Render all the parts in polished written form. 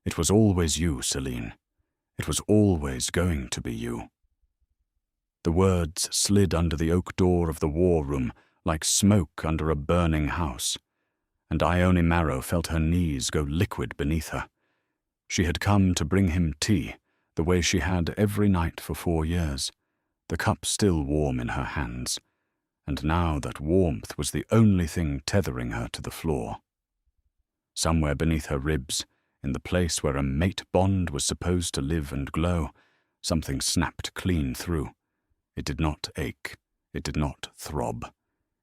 It was always you, Selene. It was always going to be you. The words slid under the oak door of the war room like smoke under a burning house, and Ione Marrow felt her knees go liquid beneath her. She had come to bring him tea, the way she had every night for 4 years, the cup still warm in her hands, and now that warmth was the only thing tethering her to the floor. Somewhere beneath her ribs, in the place where a mate bond was supposed to live and glow, something snapped clean through. It did not ache. It did not throb.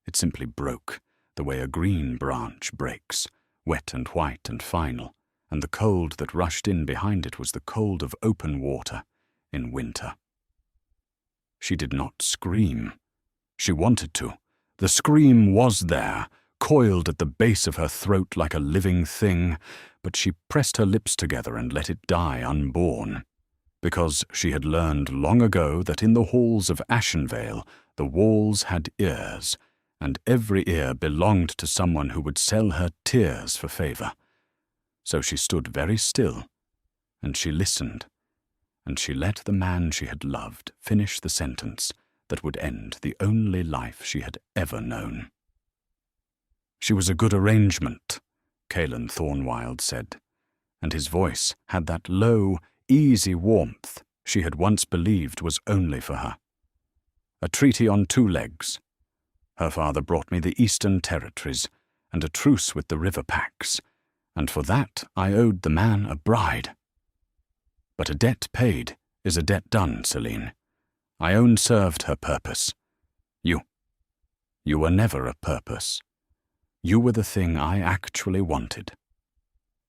It simply broke, the way a green branch breaks, wet and white and final, and the cold that rushed in behind it was the cold of open water in winter. She did not scream. She wanted to. The scream was there, coiled at the base of her throat like a living thing, but she pressed her lips together and let it die unborn, because she had learned long ago that in the halls of Ashenvale the walls had ears, and every ear belonged to someone who would sell her tears for favor. So she stood very still, and she listened, and she let the man she had loved finish the sentence that would end the only life she had ever known. She was a good arrangement, Calen Thornwild said, and his voice had that low, easy warmth she had once believed was only for her. A treaty on 2 legs. Her father brought me the Eastern Territories and a truce with the river packs, and for that I owed the man a bride. But a debt paid is a debt done, Selene. Ione served her purpose. You were never a purpose. You were the thing I actually wanted.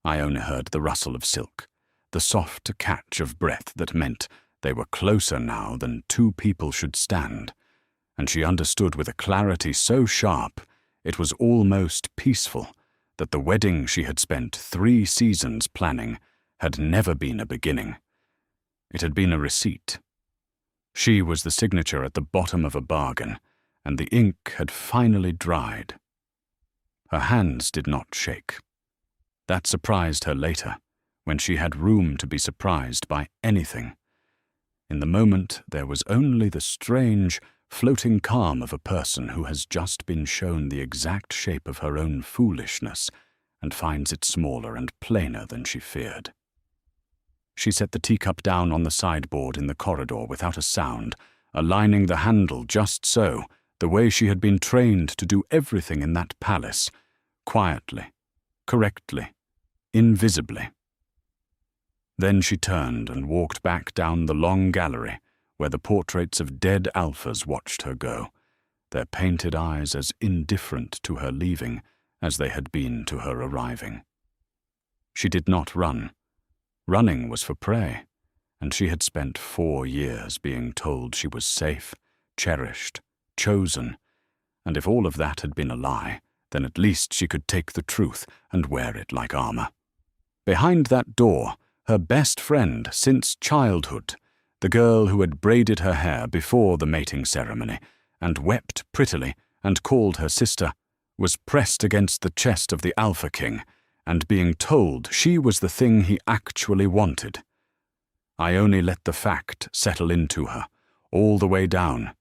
Ione heard the rustle of silk, the soft catch of breath that meant they were closer now than 2 people should stand, and she understood with a clarity so sharp it was almost peaceful that the wedding she had spent 3 seasons planning had never been a beginning. It had been a receipt. She was the signature at the bottom of a bargain, and the ink had finally dried. Her hands did not shake. That surprised her later, when she had room to be surprised by anything. In the moment, there was only the strange, floating calm of a person who has just been shown the exact shape of her own foolishness and finds it smaller and plainer than she feared. She set the teacup down on the sideboard in the corridor without a sound, aligning the handle just so, the way she had been trained to do everything in that palace, quietly, correctly, invisibly. Then she turned and walked back down the long gallery where the portraits of dead alphas watched her go, their painted eyes as indifferent to her leaving as they had been to her arriving. She did not run. Running was for prey, and she had spent 4 years being told she was safe, cherished, chosen, and if all of that had been a lie, then at least she could take the truth and wear it like armor. Behind that door, her best friend since childhood, the girl who had braided her hair before the mating ceremony and wept prettily and called her sister, was pressed against the chest of the Alpha King and being told she was the thing he actually wanted. Ione let the fact settle into her, all the way down,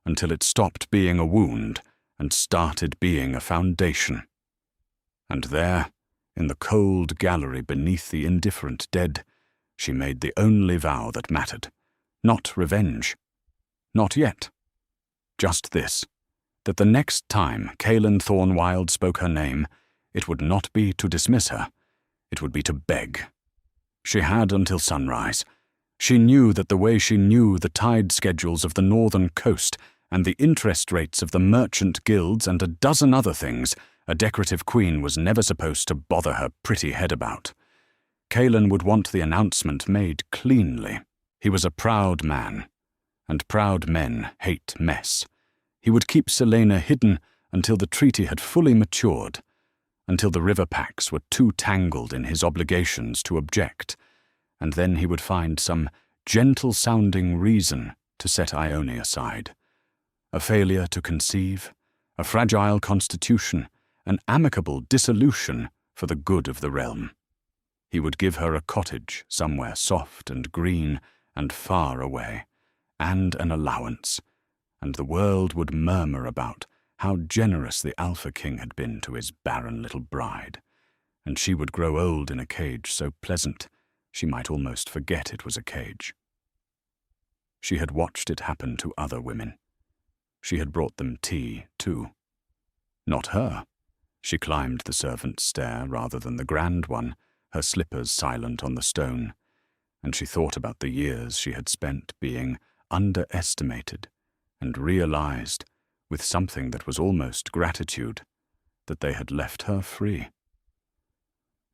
until it stopped being a wound and started being a foundation. And there, in the cold gallery beneath the indifferent dead, she made the only vow that mattered. Not revenge. Not yet. Just this, that the next time Calen Thornwild spoke her name, it would not be to dismiss her. It would be to beg. She had until sunrise. She knew that the way she knew the tide schedules of the northern coast and the interest rates of the merchant guilds and a dozen other things a decorative queen was never supposed to bother her pretty head about. Calen would want the announcement made cleanly. He was a proud man, and proud men hate mess. He would keep Selena hidden until the treaty had fully matured, until the river packs were too tangled in his obligations to object, and then he would find some gentle-sounding reason to set Ione aside. A failure to conceive, a fragile constitution, an amicable dissolution for the good of the realm. He would give her a cottage somewhere soft and green and far away, and an allowance, and the world would murmur about how generous the Alpha King had been to his barren little bride, and she would grow old in a cage so pleasant she might almost forget it was a cage. She had watched it happen to other women. She had brought them tea, too. Not her. She climbed the servants' stair rather than the grand one, her slippers silent on the stone, and she thought about the years she had spent being underestimated, and realized, with something that was almost gratitude, that they had left her free.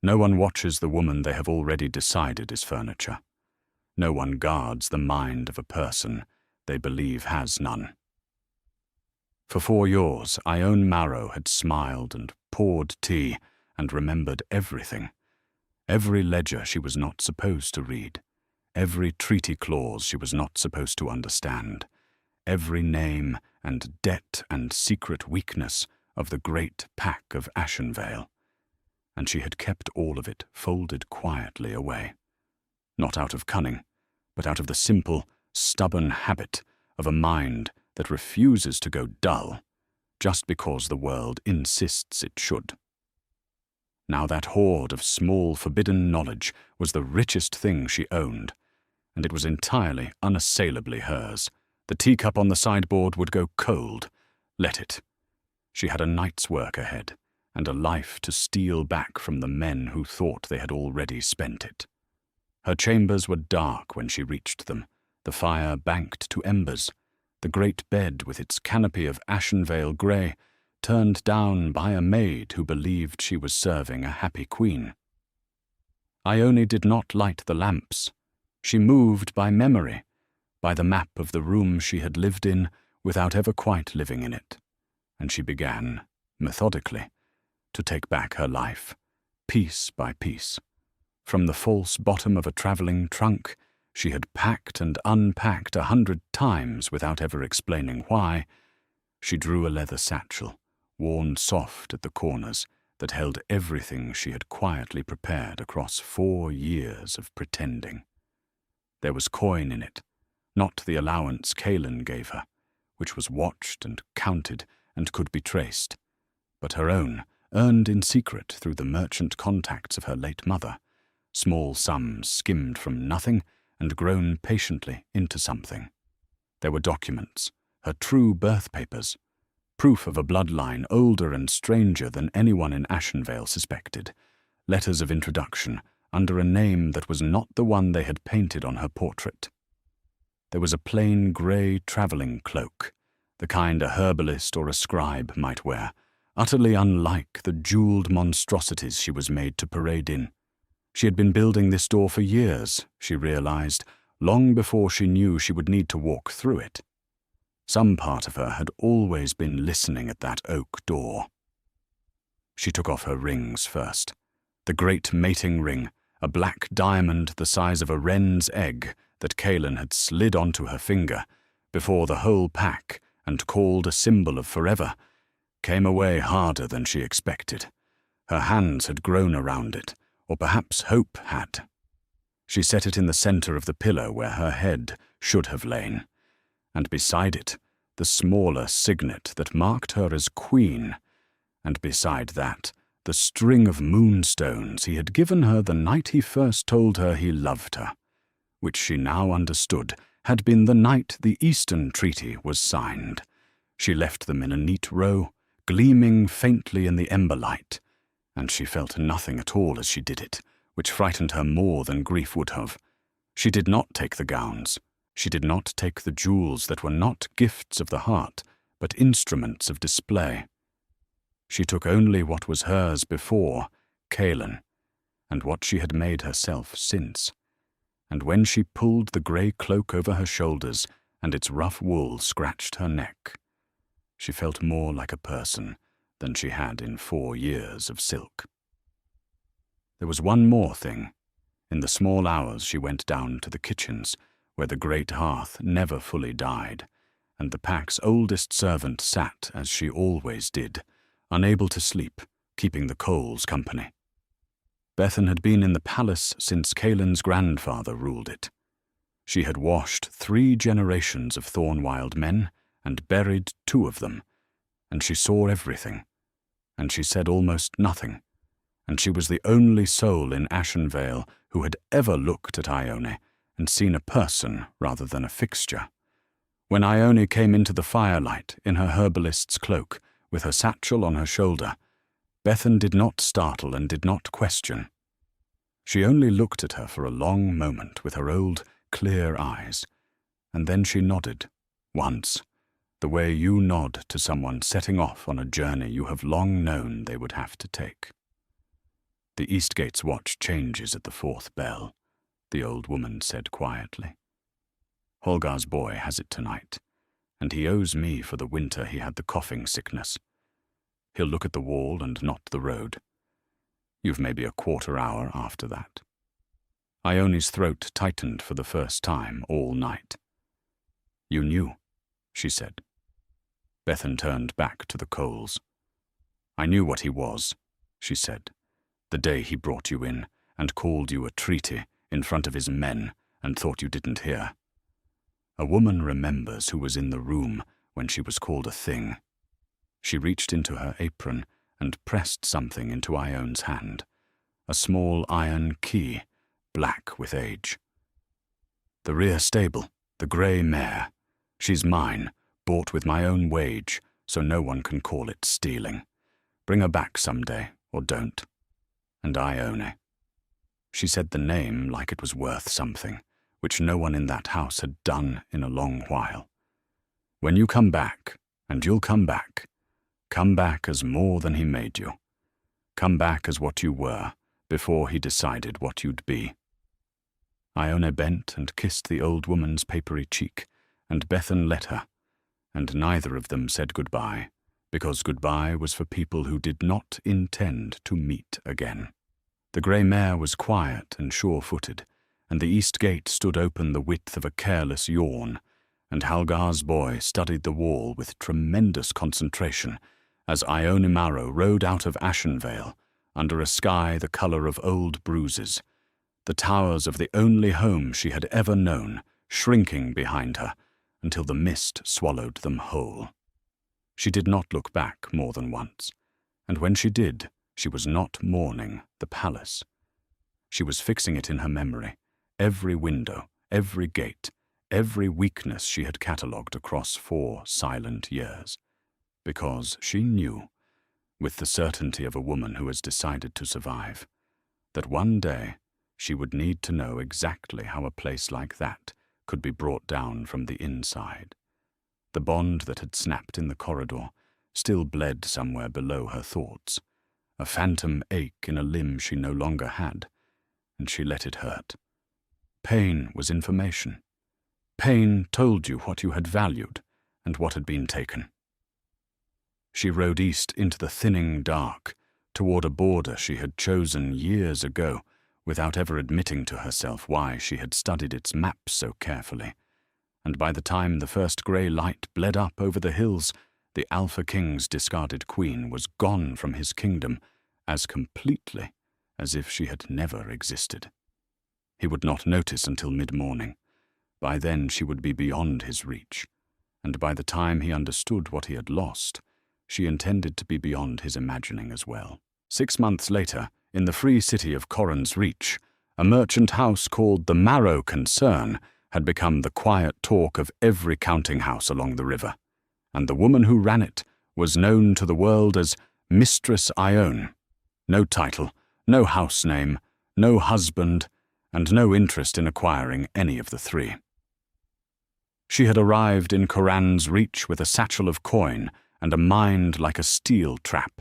No one watches the woman they have already decided is furniture. No one guards the mind of a person they believe has none. For 4 years, Ione Marrow had smiled and poured tea and remembered everything. Every ledger she was not supposed to read, every treaty clause she was not supposed to understand, every name and debt and secret weakness of the great pack of Ashenvale, and she had kept all of it folded quietly away, not out of cunning, but out of the simple, stubborn habit of a mind that refuses to go dull just because the world insists it should. Now that hoard of small forbidden knowledge was the richest thing she owned, and it was entirely, unassailably hers. The teacup on the sideboard would go cold. Let it. She had a night's work ahead, and a life to steal back from the men who thought they had already spent it. Her chambers were dark when she reached them, the fire banked to embers, the great bed with its canopy of Ashenvale grey turned down by a maid who believed she was serving a happy queen. Ione did not light the lamps. She moved by memory, by the map of the room she had lived in without ever quite living in it, and she began, methodically, to take back her life, piece by piece. From the false bottom of a travelling trunk she had packed and unpacked 100 times without ever explaining why, she drew a leather satchel, worn soft at the corners, that held everything she had quietly prepared across 4 years of pretending. There was coin in it, not the allowance Kaelin gave her, which was watched and counted and could be traced, but her own, earned in secret through the merchant contacts of her late mother, small sums skimmed from nothing and grown patiently into something. There were documents, her true birth papers, proof of a bloodline older and stranger than anyone in Ashenvale suspected, letters of introduction under a name that was not the one they had painted on her portrait. There was a plain grey travelling cloak, the kind a herbalist or a scribe might wear, utterly unlike the jewelled monstrosities she was made to parade in. She had been building this door for years, she realized, long before she knew she would need to walk through it. Some part of her had always been listening at that oak door. She took off her rings first. The great mating ring, a black diamond the size of a wren's egg that Kaelin had slid onto her finger before the whole pack and called a symbol of forever, came away harder than she expected. Her hands had grown around it, or perhaps hope had. She set it in the center of the pillow where her head should have lain, and beside it, the smaller signet that marked her as queen, and beside that, the string of moonstones he had given her the night he first told her he loved her, which she now understood had been the night the Eastern Treaty was signed. She left them in a neat row, gleaming faintly in the ember light, and she felt nothing at all as she did it, which frightened her more than grief would have. She did not take the gowns. She did not take the jewels that were not gifts of the heart, but instruments of display. She took only what was hers before, Kaelin, and what she had made herself since. And when she pulled the grey cloak over her shoulders and its rough wool scratched her neck, she felt more like a person than she had in 4 years of silk. There was one more thing. In the small hours she went down to the kitchens, where the great hearth never fully died, and the pack's oldest servant sat as she always did, unable to sleep, keeping the coals company. Bethan had been in the palace since Kaelin's grandfather ruled it. She had washed 3 generations of Thornwild men and buried 2 of them, and she saw everything, and she said almost nothing, and she was the only soul in Ashenvale who had ever looked at Ione and seen a person rather than a fixture. When Ione came into the firelight in her herbalist's cloak, with her satchel on her shoulder, Bethan did not startle and did not question. She only looked at her for a long moment with her old, clear eyes, and then she nodded, once, the way you nod to someone setting off on a journey you have long known they would have to take. The Eastgate's watch changes at the 4th bell, the old woman said quietly. Holgar's boy has it tonight, and he owes me for the winter he had the coughing sickness. He'll look at the wall and not the road. You've maybe a quarter hour after that. Ione's throat tightened for the first time all night. You knew, she said. Bethan turned back to the coals. I knew what he was, she said, the day he brought you in and called you a treaty in front of his men and thought you didn't hear. A woman remembers who was in the room when she was called a thing. She reached into her apron and pressed something into Ione's hand, a small iron key, black with age. The rear stable, the grey mare. She's mine, bought with my own wage, so no one can call it stealing. Bring her back some day, or don't. And Ione. She said the name like it was worth something, which no one in that house had done in a long while. When you come back, and you'll come back as more than he made you. Come back as what you were, before he decided what you'd be. Ione bent and kissed the old woman's papery cheek, and Bethan let her, and neither of them said goodbye, because goodbye was for people who did not intend to meet again. The grey mare was quiet and sure-footed, and the east gate stood open the width of a careless yawn, and Halgar's boy studied the wall with tremendous concentration as Ione Marrow rode out of Ashenvale under a sky the colour of old bruises, the towers of the only home she had ever known shrinking behind her until the mist swallowed them whole. She did not look back more than once, and when she did, she was not mourning the palace. She was fixing it in her memory, every window, every gate, every weakness she had catalogued across 4 silent years, because she knew, with the certainty of a woman who has decided to survive, that one day she would need to know exactly how a place like that could be brought down from the inside. The bond that had snapped in the corridor still bled somewhere below her thoughts, a phantom ache in a limb she no longer had, and she let it hurt. Pain was information. Pain told you what you had valued and what had been taken. She rode east into the thinning dark, toward a border she had chosen years ago, without ever admitting to herself why she had studied its maps so carefully. And by the time the first grey light bled up over the hills, the Alpha King's discarded queen was gone from his kingdom as completely as if she had never existed. He would not notice until mid-morning. By then she would be beyond his reach, and by the time he understood what he had lost, she intended to be beyond his imagining as well. 6 months later, in the free city of Corin's Reach, a merchant house called the Marrow Concern had become the quiet talk of every counting house along the river, and the woman who ran it was known to the world as Mistress Ione. No title, no house name, no husband, and no interest in acquiring any of the 3. She had arrived in Coran's Reach with a satchel of coin and a mind like a steel trap,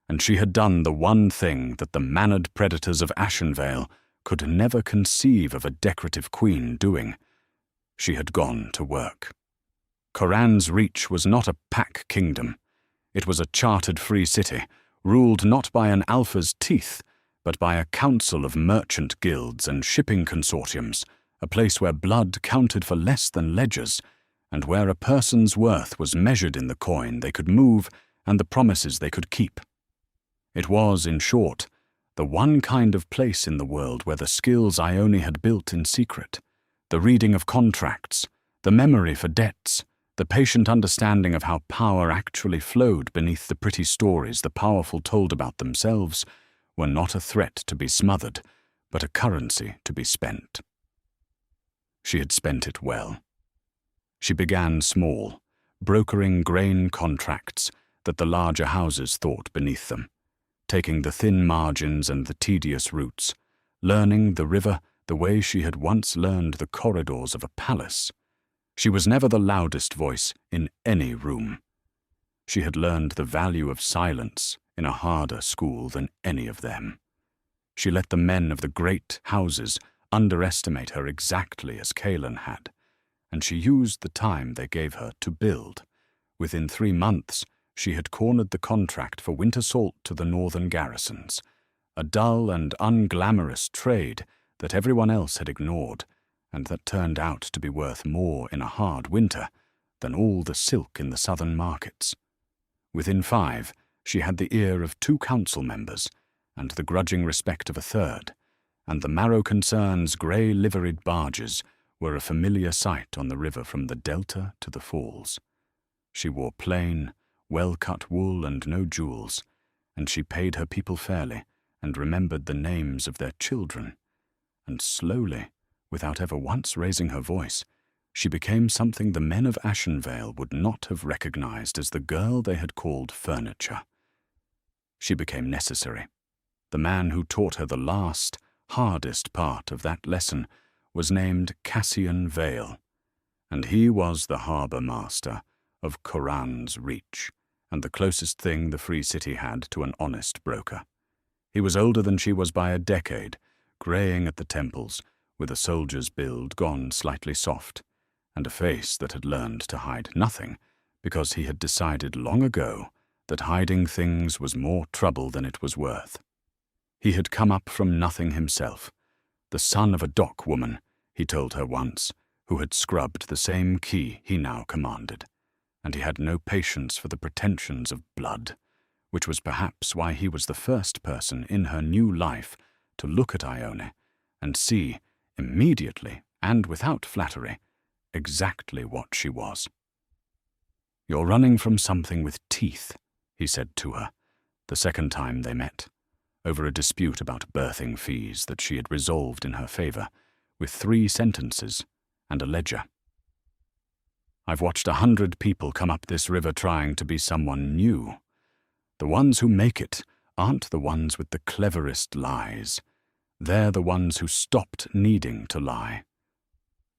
and she had done the one thing that the mannered predators of Ashenvale could never conceive of a decorative queen doing. She had gone to work. Coran's Reach was not a pack kingdom. It was a chartered free city, ruled not by an alpha's teeth, but by a council of merchant guilds and shipping consortiums, a place where blood counted for less than ledgers, and where a person's worth was measured in the coin they could move and the promises they could keep. It was, in short, The one kind of place in the world where the skills Ione had built in secret, the reading of contracts, the memory for debts, the patient understanding of how power actually flowed beneath the pretty stories the powerful told about themselves, were not a threat to be smothered, but a currency to be spent. She had spent it well. She began small, brokering grain contracts that the larger houses thought beneath them, taking the thin margins and the tedious routes, learning the river the way she had once learned the corridors of a palace. She was never the loudest voice in any room. She had learned the value of silence in a harder school than any of them. She let the men of the great houses underestimate her exactly as Cailan had, and she used the time they gave her to build. Within 3 months, she had cornered the contract for winter salt to the northern garrisons, a dull and unglamorous trade that everyone else had ignored, and that turned out to be worth more in a hard winter than all the silk in the southern markets. Within 5, she had the ear of 2 council members, and the grudging respect of a 3rd, and the Marrow Concern's grey-liveried barges were a familiar sight on the river from the delta to the falls. She wore plain, well-cut wool and no jewels, and she paid her people fairly and remembered the names of their children. And slowly, without ever once raising her voice, she became something the men of Ashenvale would not have recognized as the girl they had called Furniture. She became necessary. The man who taught her the last, hardest part of that lesson was named Cassian Vale, and he was the harbour master of Coran's Reach, and the closest thing the Free City had to an honest broker. He was older than she was by a decade, greying at the temples, with a soldier's build gone slightly soft, and a face that had learned to hide nothing, because he had decided long ago that hiding things was more trouble than it was worth. He had come up from nothing himself, the son of a dock woman, he told her once, who had scrubbed the same key he now commanded, and he had no patience for the pretensions of blood, which was perhaps why he was the first person in her new life to look at Ione and see, immediately and without flattery, exactly what she was. "You're running from something with teeth," he said to her, the second time they met, over a dispute about birthing fees that she had resolved in her favour, with 3 sentences and a ledger. "I've watched 100 people come up this river trying to be someone new. The ones who make it aren't the ones with the cleverest lies. They're the ones who stopped needing to lie.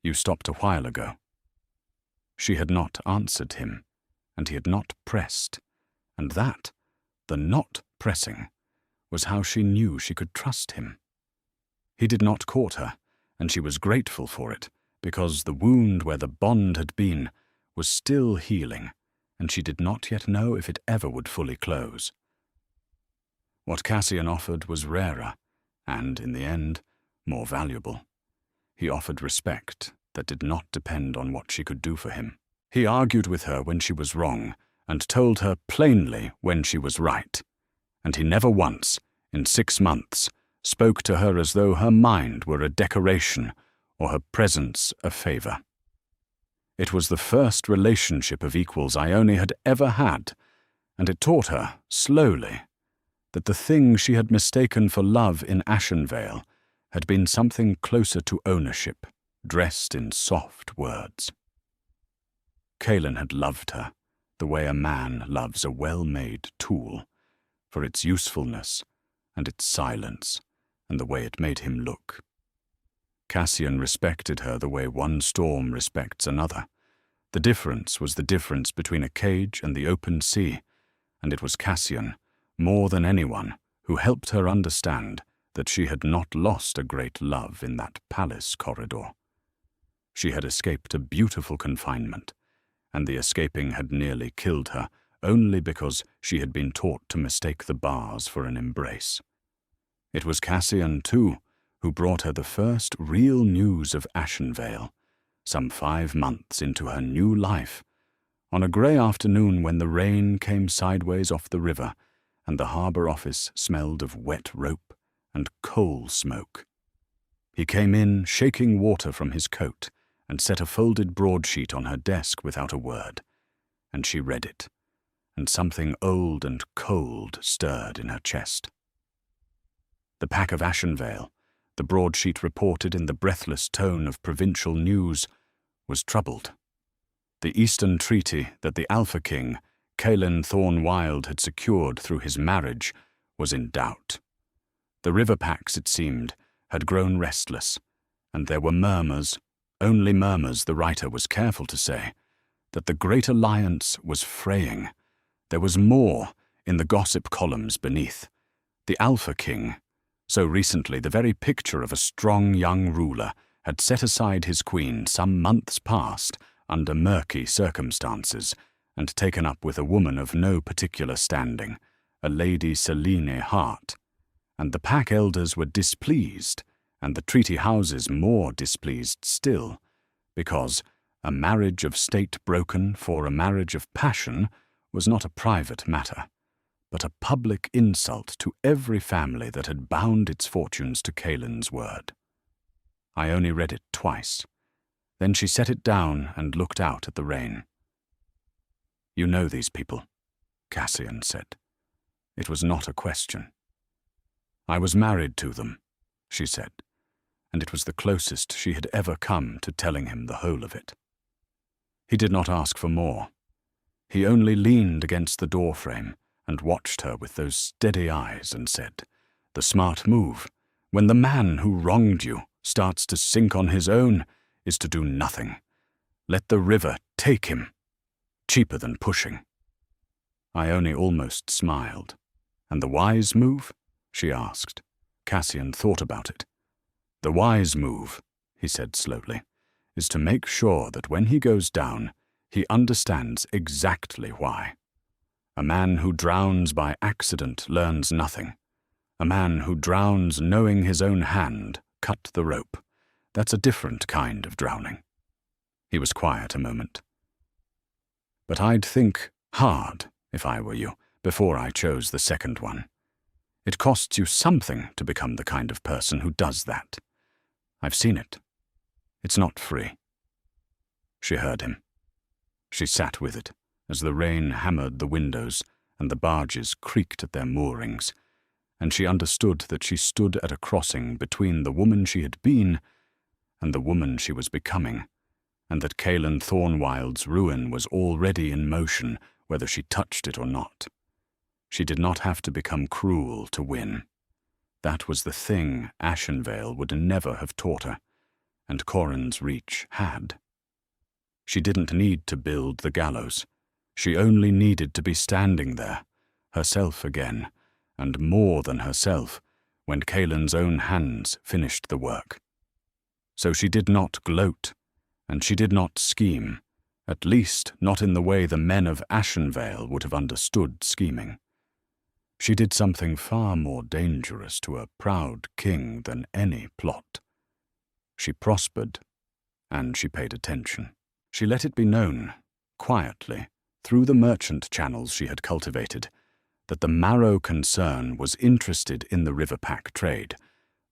You stopped a while ago." She had not answered him, and he had not pressed, and that, the not pressing, was how she knew she could trust him. He did not court her, and she was grateful for it, because the wound where the bond had been was still healing, and she did not yet know if it ever would fully close. What Cassian offered was rarer, and, in the end, more valuable. He offered respect that did not depend on what she could do for him. He argued with her when she was wrong, and told her plainly when she was right, and he never once, in 6 months, spoke to her as though her mind were a decoration or her presence a favour. It was the first relationship of equals Ione had ever had, and it taught her, slowly, that the thing she had mistaken for love in Ashenvale had been something closer to ownership, dressed in soft words. Cailan had loved her, the way a man loves a well-made tool, for its usefulness and its silence, and the way it made him look. Cassian respected her the way one storm respects another. The difference was the difference between a cage and the open sea, and it was Cassian, more than anyone, who helped her understand that she had not lost a great love in that palace corridor. She had escaped a beautiful confinement, and the escaping had nearly killed her only because she had been taught to mistake the bars for an embrace. It was Cassian, too, who brought her the first real news of Ashenvale, some 5 months into her new life, on a grey afternoon when the rain came sideways off the river and the harbour office smelled of wet rope and coal smoke. He came in, shaking water from his coat, and set a folded broadsheet on her desk without a word, and she read it, and something old and cold stirred in her chest. The pack of Ashenvale, the broadsheet reported in the breathless tone of provincial news, was troubled. The Eastern Treaty that the Alpha King, Kaelin Thorn-Wild, had secured through his marriage was in doubt. The river packs, it seemed, had grown restless, and there were murmurs, only murmurs the writer was careful to say, that the Great Alliance was fraying. There was more in the gossip columns beneath. The Alpha King, so recently the very picture of a strong young ruler, had set aside his queen some months past under murky circumstances and taken up with a woman of no particular standing, a Lady Selene Hart. And the pack elders were displeased, and the treaty houses more displeased still, because a marriage of state broken for a marriage of passion was not a private matter, but a public insult to every family that had bound its fortunes to Kaelin's word. I only read it twice. Then she set it down and looked out at the rain. "You know these people," Cassian said. It was not a question. "I was married to them," she said, and it was the closest she had ever come to telling him the whole of it. He did not ask for more. He only leaned against the doorframe and watched her with those steady eyes and said, "The smart move, when the man who wronged you starts to sink on his own, is to do nothing. Let the river take him. Cheaper than pushing." I only almost smiled. "And the wise move?" she asked. Cassian thought about it. "The wise move," he said slowly, "is to make sure that when he goes down, he understands exactly why. A man who drowns by accident learns nothing. A man who drowns knowing his own hand cut the rope. That's a different kind of drowning." He was quiet a moment. "But I'd think hard, if I were you, before I chose the second one. It costs you something to become the kind of person who does that. I've seen it. It's not free." She heard him. She sat with it as the rain hammered the windows and the barges creaked at their moorings, and she understood that she stood at a crossing between the woman she had been and the woman she was becoming, and that Kaelin Thorn-Wild's ruin was already in motion, whether she touched it or not. She did not have to become cruel to win. That was the thing Ashenvale would never have taught her, and Corin's Reach had. She didn't need to build the gallows. She only needed to be standing there, herself again, and more than herself, when Kaelin's own hands finished the work. So she did not gloat, and she did not scheme, at least not in the way the men of Ashenvale would have understood scheming. She did something far more dangerous to a proud king than any plot. She prospered, and she paid attention. She let it be known, quietly, through the merchant channels she had cultivated, that the Marrow concern was interested in the riverpack trade,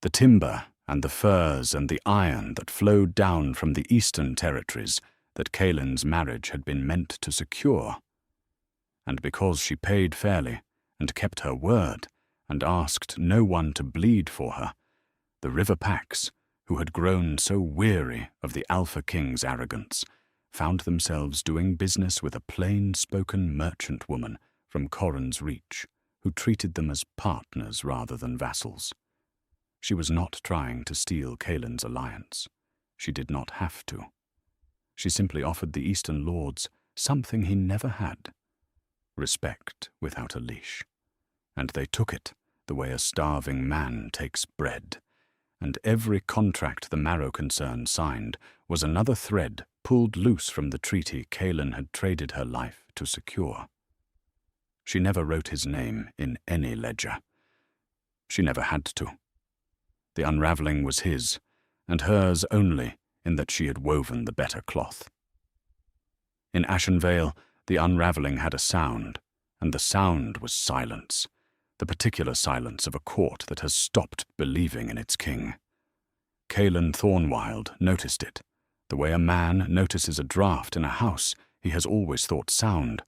the timber and the furs and the iron that flowed down from the eastern territories that Kaelin's marriage had been meant to secure. And because she paid fairly and kept her word and asked no one to bleed for her, the riverpacks, who had grown so weary of the Alpha King's arrogance, found themselves doing business with a plain-spoken merchant woman from Corin's Reach, who treated them as partners rather than vassals. She was not trying to steal Kaelin's alliance. She did not have to. She simply offered the Eastern Lords something he never had: respect without a leash. And they took it the way a starving man takes bread, and every contract the Marrow concern signed was another thread pulled loose from the treaty Kaelin had traded her life to secure. She never wrote his name in any ledger. She never had to. The unravelling was his, and hers only in that she had woven the better cloth. In Ashenvale, the unravelling had a sound, and the sound was silence, the particular silence of a court that has stopped believing in its king. Caelan Thornwild noticed it, the way a man notices a draught in a house he has always thought sound,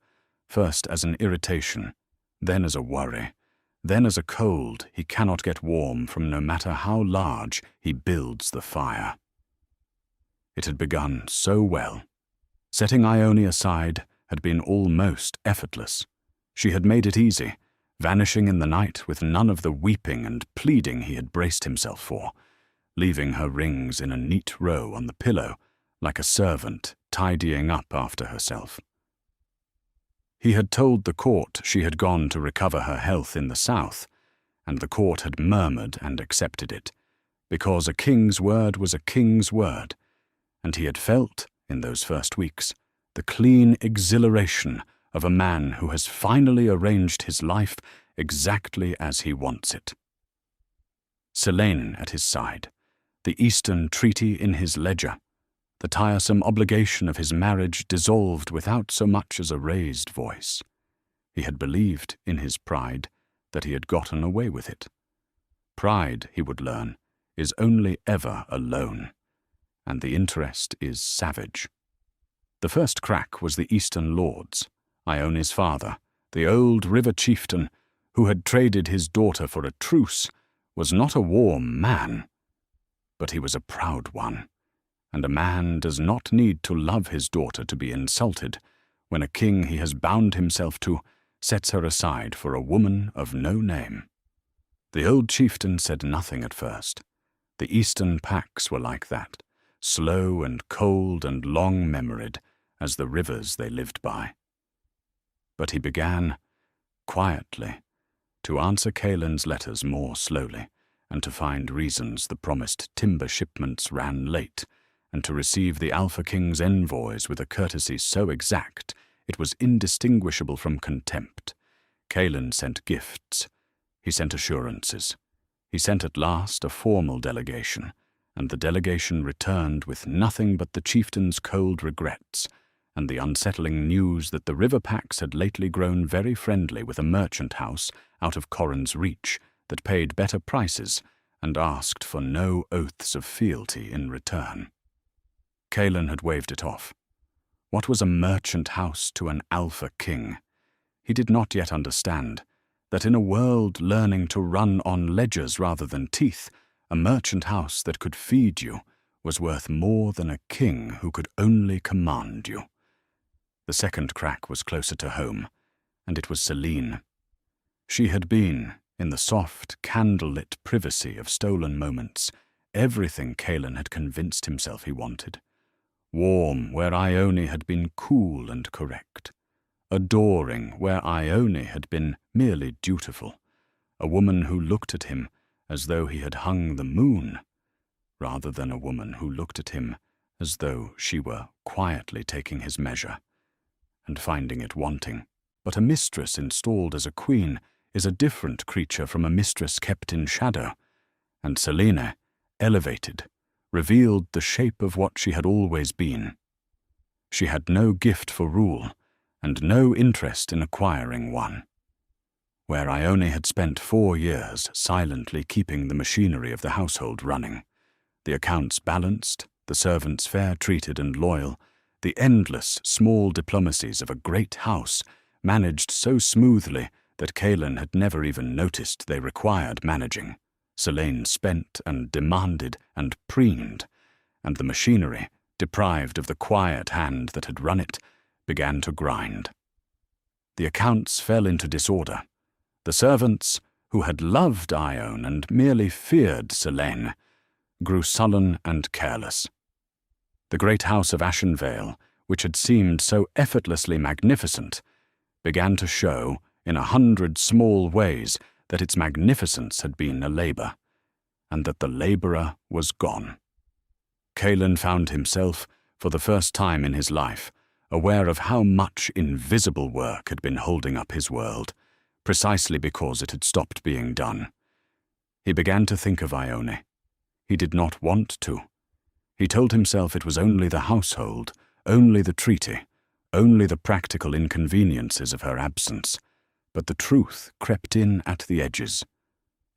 first as an irritation, then as a worry, then as a cold he cannot get warm from no matter how large he builds the fire. It had begun so well. Setting Ione aside had been almost effortless. She had made it easy, vanishing in the night with none of the weeping and pleading he had braced himself for, leaving her rings in a neat row on the pillow, like a servant tidying up after herself. He had told the court she had gone to recover her health in the south, and the court had murmured and accepted it, because a king's word was a king's word, and he had felt, in those first weeks, the clean exhilaration of a man who has finally arranged his life exactly as he wants it. Selene at his side, the Eastern treaty in his ledger, the tiresome obligation of his marriage dissolved without so much as a raised voice. He had believed, in his pride, that he had gotten away with it. Pride, he would learn, is only ever alone, and the interest is savage. The first crack was the Eastern lords, Ione's father, the old river chieftain, who had traded his daughter for a truce, was not a warm man, but he was a proud one, and a man does not need to love his daughter to be insulted when a king he has bound himself to sets her aside for a woman of no name. The old chieftain said nothing at first. The Eastern pacts were like that, slow and cold and long-memoried as the rivers they lived by. But he began, quietly, to answer Caelan's letters more slowly, and to find reasons the promised timber shipments ran late, and to receive the Alpha King's envoys with a courtesy so exact it was indistinguishable from contempt. Caelan sent gifts. He sent assurances. He sent at last a formal delegation, and the delegation returned with nothing but the chieftain's cold regrets, and the unsettling news that the river packs had lately grown very friendly with a merchant house out of Corin's reach that paid better prices and asked for no oaths of fealty in return. Caelan had waved it off. What was a merchant house to an Alpha King? He did not yet understand that in a world learning to run on ledgers rather than teeth, a merchant house that could feed you was worth more than a king who could only command you. The second crack was closer to home, and it was Selene. She had been, in the soft, candle-lit privacy of stolen moments, everything Caelan had convinced himself he wanted. Warm where Ione had been cool and correct. Adoring where Ione had been merely dutiful. A woman who looked at him as though he had hung the moon, rather than a woman who looked at him as though she were quietly taking his measure and finding it wanting. But a mistress installed as a queen is a different creature from a mistress kept in shadow, and Selene, elevated, revealed the shape of what she had always been. She had no gift for rule, and no interest in acquiring one. Where Ione had spent 4 years silently keeping the machinery of the household running, the accounts balanced, the servants fair-treated and loyal, the endless small diplomacies of a great house managed so smoothly that Caelan had never even noticed they required managing. Selene spent and demanded and preened, and the machinery, deprived of the quiet hand that had run it, began to grind. The accounts fell into disorder. The servants, who had loved Ione and merely feared Selene, grew sullen and careless. The great house of Ashenvale, which had seemed so effortlessly magnificent, began to show, in 100 small ways, that its magnificence had been a labor, and that the laborer was gone. Caelan found himself, for the first time in his life, aware of how much invisible work had been holding up his world, precisely because it had stopped being done. He began to think of Ione. He did not want to. He told himself it was only the household, only the treaty, only the practical inconveniences of her absence. but the truth crept in at the edges,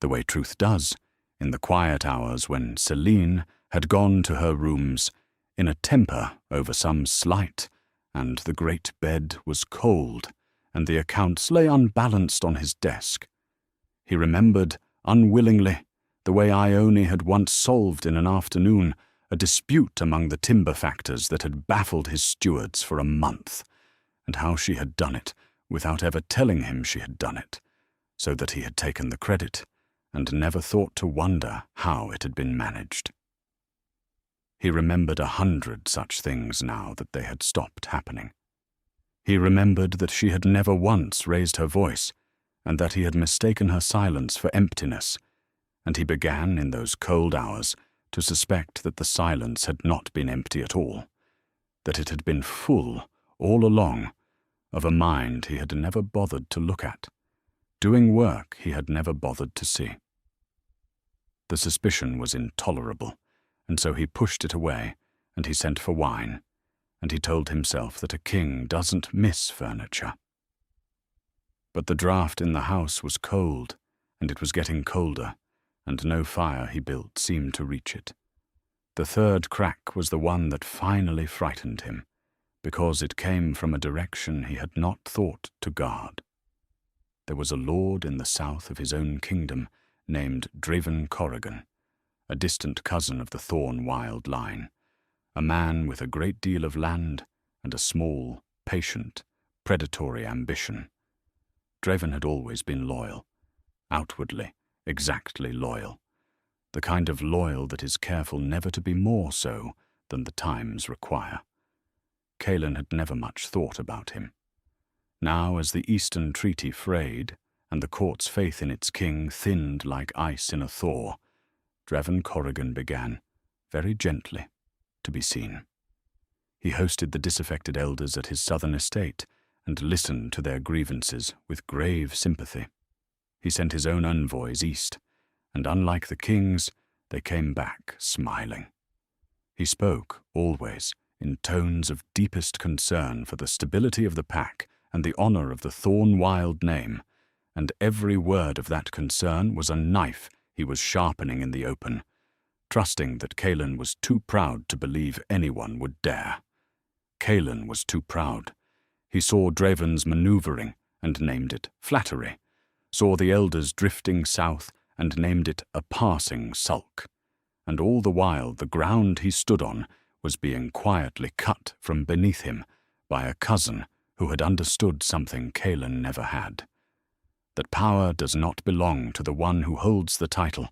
the way truth does in the quiet hours when Selene had gone to her rooms in a temper over some slight, and the great bed was cold, and the accounts lay unbalanced on his desk. He remembered, unwillingly, the way Ione had once solved in an afternoon a dispute among the timber factors that had baffled his stewards for a month, and how she had done it without ever telling him she had done it, so that he had taken the credit and never thought to wonder how it had been managed. He remembered 100 such things now that they had stopped happening. He remembered that she had never once raised her voice, and that he had mistaken her silence for emptiness, and he began, in those cold hours, to suspect that the silence had not been empty at all, that it had been full, all along, of a mind he had never bothered to look at, doing work he had never bothered to see. The suspicion was intolerable, and so he pushed it away, and he sent for wine, and he told himself that a king doesn't miss furniture. But the draught in the house was cold, and it was getting colder, and no fire he built seemed to reach it. The third crack was the one that finally frightened him, because it came from a direction he had not thought to guard. There was a lord in the south of his own kingdom named Draven Corrigan, a distant cousin of the Thorn-Wild line, a man with a great deal of land and a small, patient, predatory ambition. Draven had always been loyal, outwardly, exactly loyal, the kind of loyal that is careful never to be more so than the times require. Cailan had never much thought about him. Now, as the Eastern Treaty frayed, and the court's faith in its king thinned like ice in a thaw, Draven Corrigan began, very gently, to be seen. He hosted the disaffected elders at his southern estate, and listened to their grievances with grave sympathy. He sent his own envoys east, and unlike the kings, they came back smiling. He spoke, always, in tones of deepest concern for the stability of the pack and the honor of the Thorn-Wild name, and every word of that concern was a knife he was sharpening in the open, trusting that Cailan was too proud to believe anyone would dare. Cailan was too proud. He saw Draven's maneuvering and named it flattery, saw the elders drifting south and named it a passing sulk, and all the while the ground he stood on was being quietly cut from beneath him by a cousin who had understood something Cailan never had, that power does not belong to the one who holds the title,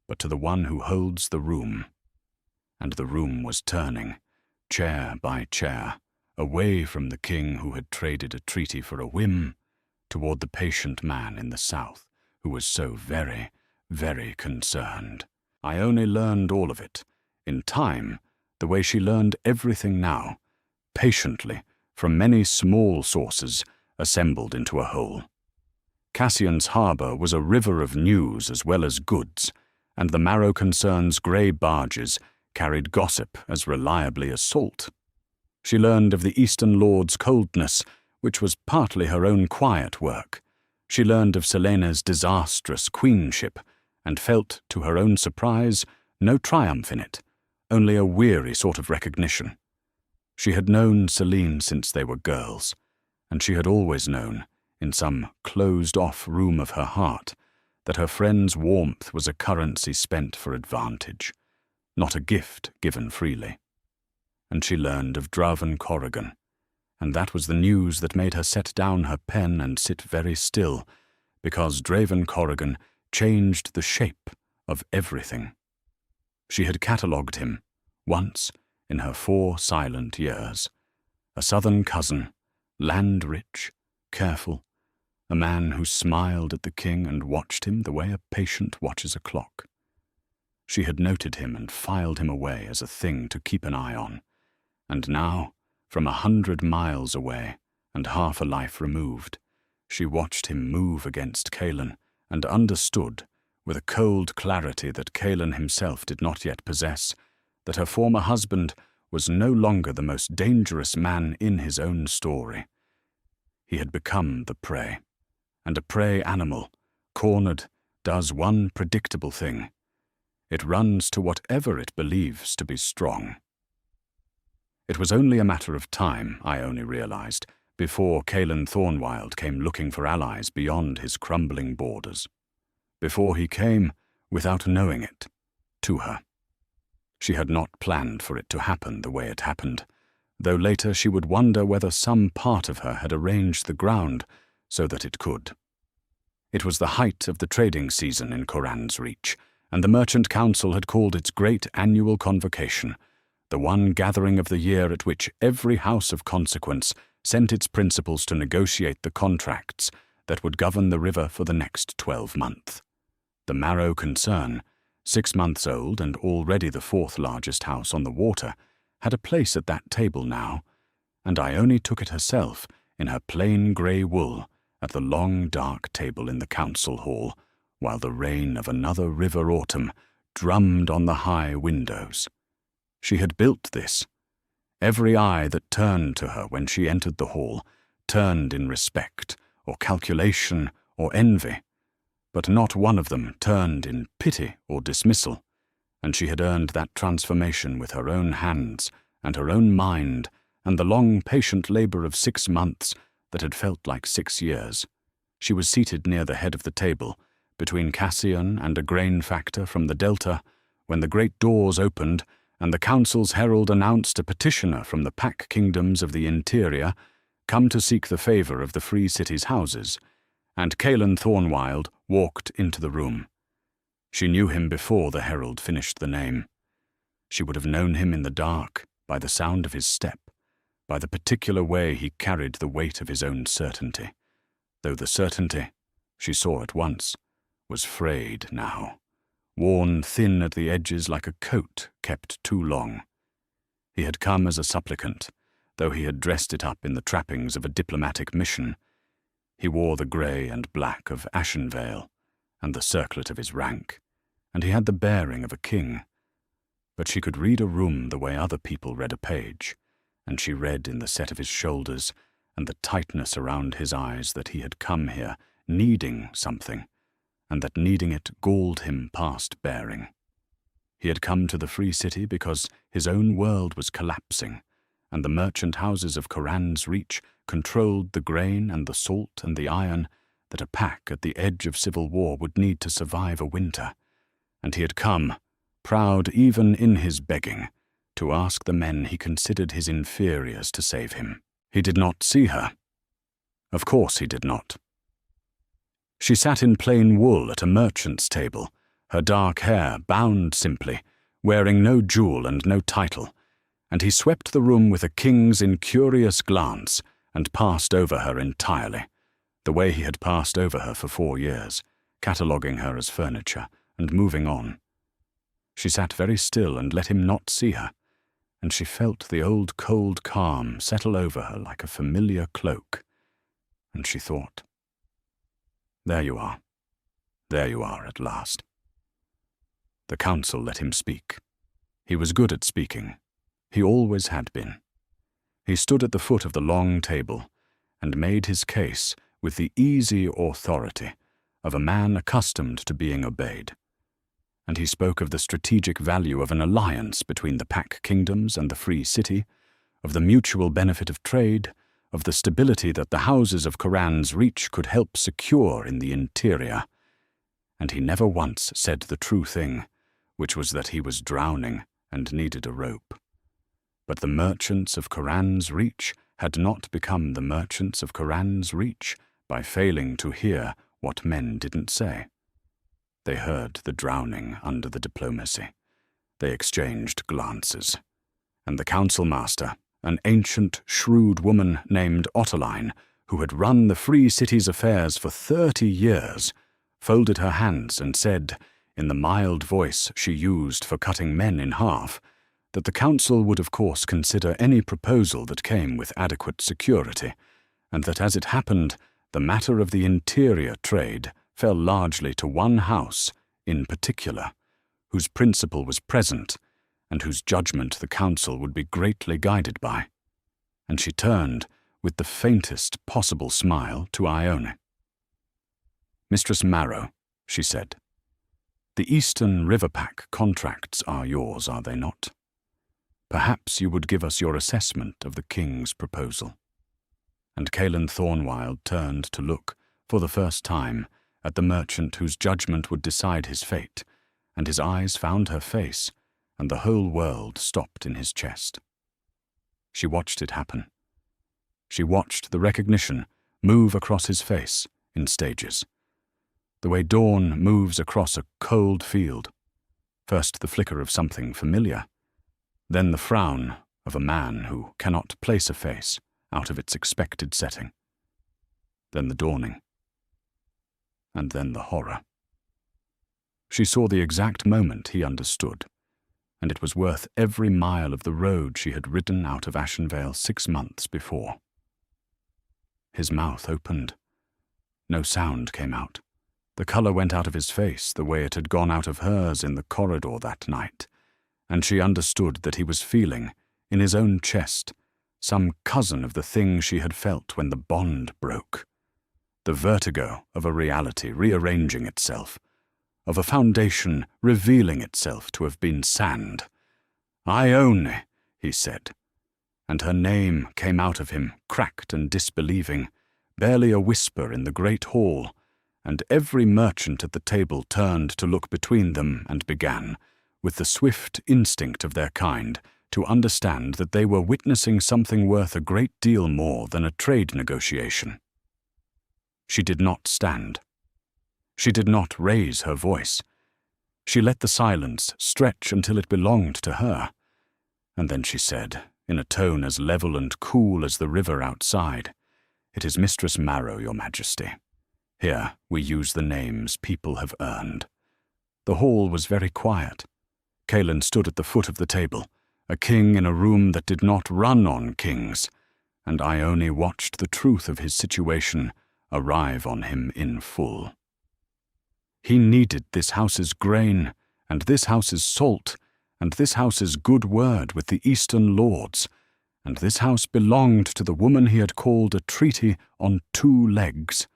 but to the one who holds the room. And the room was turning, chair by chair, away from the king who had traded a treaty for a whim, toward the patient man in the south who was so very, very concerned. Ione learned all of it, in time, the way she learned everything now, patiently, from many small sources assembled into a whole. Cassian's harbor was a river of news as well as goods, and the Marrow concern's grey barges carried gossip as reliably as salt. She learned of the Eastern Lord's coldness, which was partly her own quiet work. She learned of Selena's disastrous queenship, and felt, to her own surprise, no triumph in it, only a weary sort of recognition. She had known Selene since they were girls, and she had always known, in some closed-off room of her heart, that her friend's warmth was a currency spent for advantage, not a gift given freely. And she learned of Draven Corrigan, and that was the news that made her set down her pen and sit very still, because Draven Corrigan changed the shape of everything. She had catalogued him, once, in her 4 silent years, a southern cousin, land-rich, careful, a man who smiled at the king and watched him the way a patient watches a clock. She had noted him and filed him away as a thing to keep an eye on, and now, from 100 miles away and half a life removed, she watched him move against Cailan and understood, with a cold clarity that Cailan himself did not yet possess, that her former husband was no longer the most dangerous man in his own story. He had become the prey, and a prey animal, cornered, does one predictable thing. It runs to whatever it believes to be strong. It was only a matter of time, Ione realized, before Calen Thornwild came looking for allies beyond his crumbling borders. Before he came, without knowing it, to her. She had not planned for it to happen the way it happened, though later she would wonder whether some part of her had arranged the ground so that it could. It was the height of the trading season in Coran's Reach, and the Merchant Council had called its great annual convocation, the one gathering of the year at which every house of consequence sent its principals to negotiate the contracts that would govern the river for the next 12 months. The Marrow concern, 6 months old and already the 4th largest house on the water, had a place at that table now, and Ione took it herself in her plain grey wool at the long dark table in the council hall, while the rain of another river autumn drummed on the high windows. She had built this. Every eye that turned to her when she entered the hall turned in respect, or calculation, or envy, but not one of them turned in pity or dismissal, and she had earned that transformation with her own hands and her own mind and the long patient labor of 6 months that had felt like 6 years. She was seated near the head of the table, between Cassian and a grain factor from the Delta, when the great doors opened and the council's herald announced a petitioner from the Pack Kingdoms of the interior come to seek the favor of the Free City's houses, and Calen Thornwild walked into the room. She knew him before the herald finished the name. She would have known him in the dark, by the sound of his step, by the particular way he carried the weight of his own certainty, though the certainty, she saw at once, was frayed now, worn thin at the edges like a coat kept too long. He had come as a supplicant, though he had dressed it up in the trappings of a diplomatic mission. He wore the grey and black of Ashenvale, and the circlet of his rank, and he had the bearing of a king. But she could read a room the way other people read a page, and she read in the set of his shoulders and the tightness around his eyes that he had come here needing something, and that needing it galled him past bearing. He had come to the Free City because his own world was collapsing, and the merchant houses of Coran's Reach controlled the grain and the salt and the iron that a pack at the edge of civil war would need to survive a winter, and he had come, proud even in his begging, to ask the men he considered his inferiors to save him. He did not see her. Of course he did not. She sat in plain wool at a merchant's table, her dark hair bound simply, wearing no jewel and no title, and he swept the room with a king's incurious glance and passed over her entirely, the way he had passed over her for 4 years, cataloguing her as furniture and moving on. She sat very still and let him not see her, and she felt the old cold calm settle over her like a familiar cloak, and she thought, there you are at last. The council let him speak. He was good at speaking. He always had been. He stood at the foot of the long table and made his case with the easy authority of a man accustomed to being obeyed. And he spoke of the strategic value of an alliance between the Pack Kingdoms and the Free City, of the mutual benefit of trade, of the stability that the houses of Coran's Reach could help secure in the interior. And he never once said the true thing, which was that he was drowning and needed a rope. But the merchants of Coran's Reach had not become the merchants of Coran's Reach by failing to hear what men didn't say. They heard the drowning under the diplomacy. They exchanged glances. And the council master, an ancient, shrewd woman named Ottoline, who had run the Free City's affairs for 30 years, folded her hands and said, in the mild voice she used for cutting men in half, that the council would of course consider any proposal that came with adequate security, and that as it happened, the matter of the interior trade fell largely to one house in particular, whose principal was present, and whose judgment the council would be greatly guided by. And she turned, with the faintest possible smile, to Ione. Mistress Marrow, she said, the Eastern Riverpack contracts are yours, are they not? Perhaps you would give us your assessment of the king's proposal. And Kaelin Thornwild turned to look, for the first time, at the merchant whose judgment would decide his fate, and his eyes found her face, and the whole world stopped in his chest. She watched it happen. She watched the recognition move across his face in stages, the way dawn moves across a cold field. First the flicker of something familiar, then the frown of a man who cannot place a face out of its expected setting, then the dawning, and then the horror. She saw the exact moment he understood, and it was worth every mile of the road she had ridden out of Ashenvale 6 months before. His mouth opened. No sound came out. The colour went out of his face the way it had gone out of hers in the corridor that night, and she understood that he was feeling, in his own chest, some cousin of the thing she had felt when the bond broke. The vertigo of a reality rearranging itself, of a foundation revealing itself to have been sand. "Ione," he said, and her name came out of him, cracked and disbelieving, barely a whisper in the great hall, and every merchant at the table turned to look between them and began, with the swift instinct of their kind, to understand that they were witnessing something worth a great deal more than a trade negotiation. She did not stand. She did not raise her voice. She let the silence stretch until it belonged to her, and then she said, in a tone as level and cool as the river outside, "It is Mistress Marrow, Your Majesty. Here we use the names people have earned." The hall was very quiet. Kaelin stood at the foot of the table, a king in a room that did not run on kings, and Ione watched the truth of his situation arrive on him in full. He needed this house's grain, and this house's salt, and this house's good word with the Eastern lords, and this house belonged to the woman he had called a treaty on 2 legs,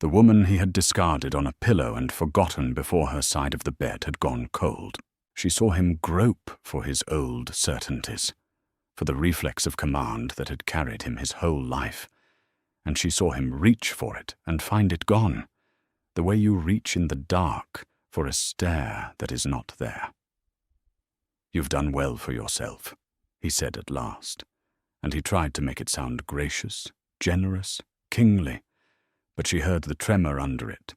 the woman he had discarded on a pillow and forgotten before her side of the bed had gone cold. She saw him grope for his old certainties, for the reflex of command that had carried him his whole life, and she saw him reach for it and find it gone, the way you reach in the dark for a stair that is not there. "You've done well for yourself," he said at last, and he tried to make it sound gracious, generous, kingly, but she heard the tremor under it.